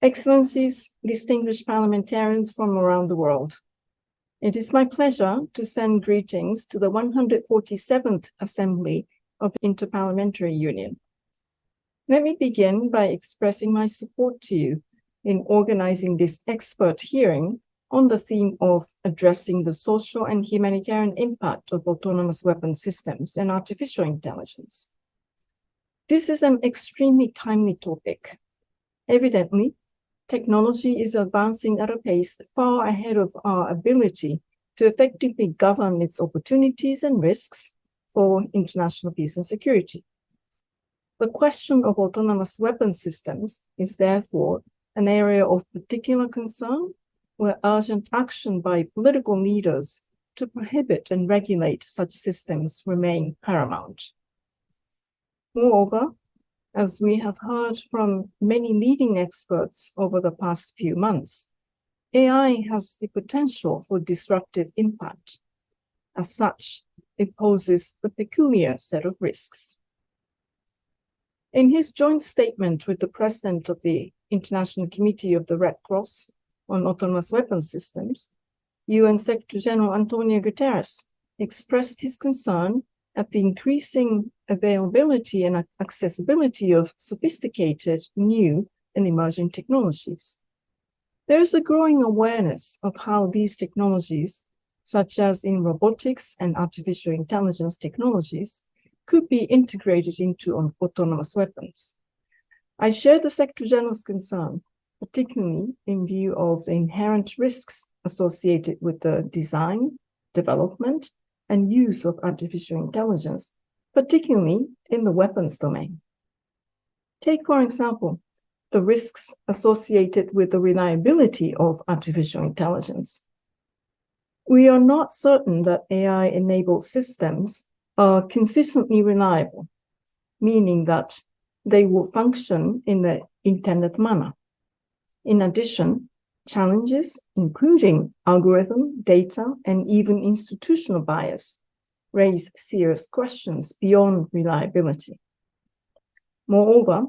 Excellencies, distinguished parliamentarians from around the world, it is my pleasure to send greetings to the 147th Assembly of the Inter-Parliamentary Union. Let me begin by expressing my support to you in organizing this expert hearing on the theme of addressing the social and humanitarian impact of autonomous weapon systems and artificial intelligence. This is an extremely timely topic. Evidently, technology is advancing at a pace far ahead of our ability to effectively govern its opportunities and risks for international peace and security. The question of autonomous weapon systems is therefore an area of particular concern where urgent action by political leaders to prohibit and regulate such systems remain paramount. Moreover, as we have heard from many leading experts over the past few months, AI has the potential for disruptive impact. As such, it poses a peculiar set of risks. In his joint statement with the President of the International Committee of the Red Cross on Autonomous Weapon Systems, UN Secretary-General Antonio Guterres expressed his concern at the increasing availability and accessibility of sophisticated, new, and emerging technologies. There is a growing awareness of how these technologies, such as in robotics and artificial intelligence technologies, could be integrated into autonomous weapons. I share the Secretary-General's concern, particularly in view of the inherent risks associated with the design, development, and use of artificial intelligence, particularly in the weapons domain. Take, for example, the risks associated with the reliability of artificial intelligence. We are not certain that AI-enabled systems are consistently reliable, meaning that they will function in the intended manner. In addition, challenges, including algorithm, data, and even institutional bias, raise serious questions beyond reliability. Moreover,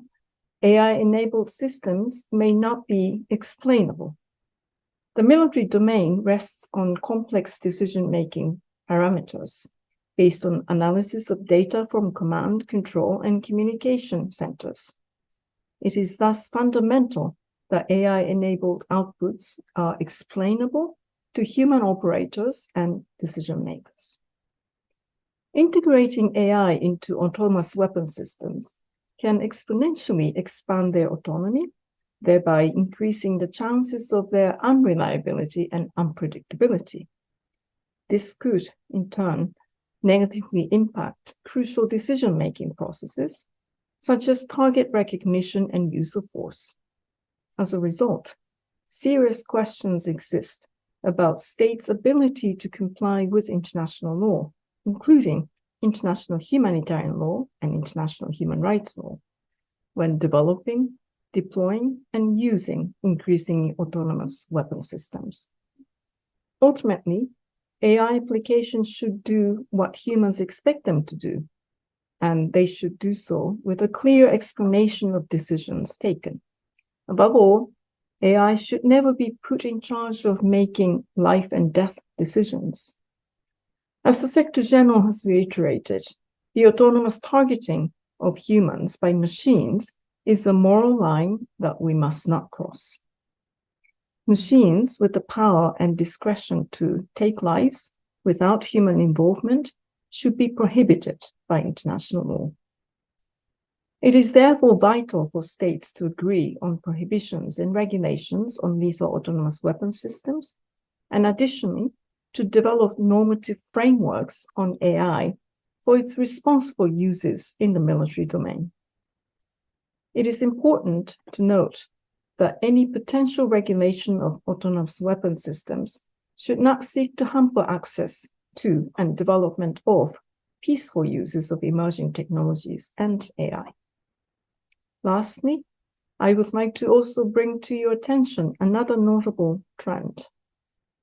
AI-enabled systems may not be explainable. The military domain rests on complex decision-making parameters based on analysis of data from command, control, and communication centers. It is thus fundamental that AI-enabled outputs are explainable to human operators and decision makers. Integrating AI into autonomous weapon systems can exponentially expand their autonomy, thereby increasing the chances of their unreliability and unpredictability. This could, in turn, negatively impact crucial decision-making processes, such as target recognition and use of force. As a result, serious questions exist about states' ability to comply with international law, including international humanitarian law and international human rights law, when developing, deploying, and using increasingly autonomous weapon systems. Ultimately, AI applications should do what humans expect them to do, and they should do so with a clear explanation of decisions taken. Above all, AI should never be put in charge of making life and death decisions. As the Secretary-General has reiterated, the autonomous targeting of humans by machines is a moral line that we must not cross. Machines with the power and discretion to take lives without human involvement should be prohibited by international law. It is therefore vital for states to agree on prohibitions and regulations on lethal autonomous weapon systems, and additionally, to develop normative frameworks on AI for its responsible uses in the military domain. It is important to note that any potential regulation of autonomous weapon systems should not seek to hamper access to and development of peaceful uses of emerging technologies and AI. Lastly, I would like to also bring to your attention another notable trend: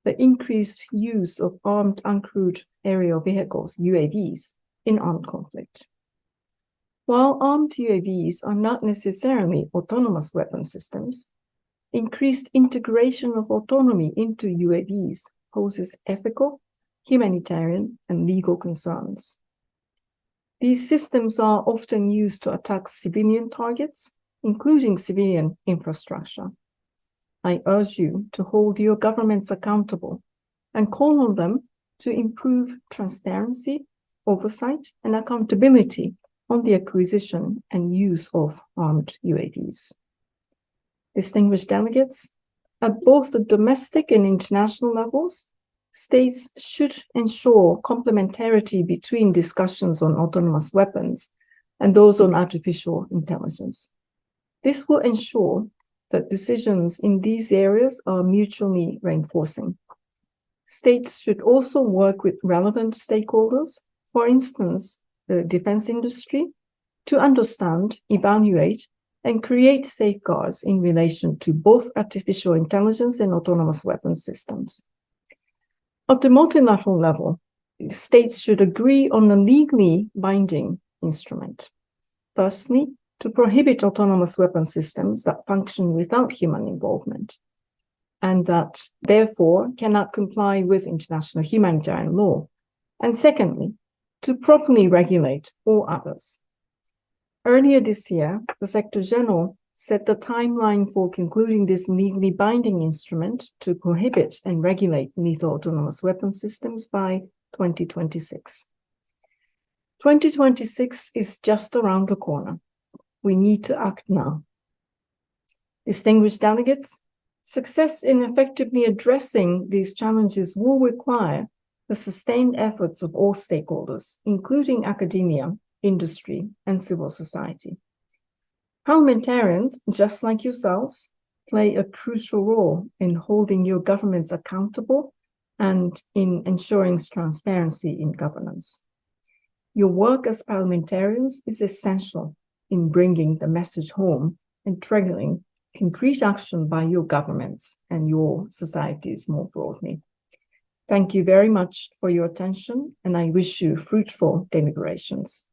the increased use of armed uncrewed aerial vehicles, UAVs, in armed conflict. While armed UAVs are not necessarily autonomous weapon systems, increased integration of autonomy into UAVs poses ethical, humanitarian, and legal concerns. These systems are often used to attack civilian targets, including civilian infrastructure. I urge you to hold your governments accountable and call on them to improve transparency, oversight, and accountability on the acquisition and use of armed UAVs. Distinguished delegates, at both the domestic and international levels, states should ensure complementarity between discussions on autonomous weapons and those on artificial intelligence. This will ensure that decisions in these areas are mutually reinforcing. States should also work with relevant stakeholders, for instance, the defense industry, to understand, evaluate, and create safeguards in relation to both artificial intelligence and autonomous weapons systems. At the multilateral level, states should agree on a legally binding instrument. Firstly, to prohibit autonomous weapon systems that function without human involvement and that therefore cannot comply with international humanitarian law. And secondly, to properly regulate all others. Earlier this year, the Secretary General set the timeline for concluding this legally binding instrument to prohibit and regulate lethal autonomous weapon systems by 2026. 2026 is just around the corner. We need to act now. Distinguished delegates, success in effectively addressing these challenges will require the sustained efforts of all stakeholders, including academia, industry, and civil society. Parliamentarians, just like yourselves, play a crucial role in holding your governments accountable and in ensuring transparency in governance. Your work as parliamentarians is essential in bringing the message home and triggering concrete action by your governments and your societies more broadly. Thank you very much for your attention, and I wish you fruitful deliberations.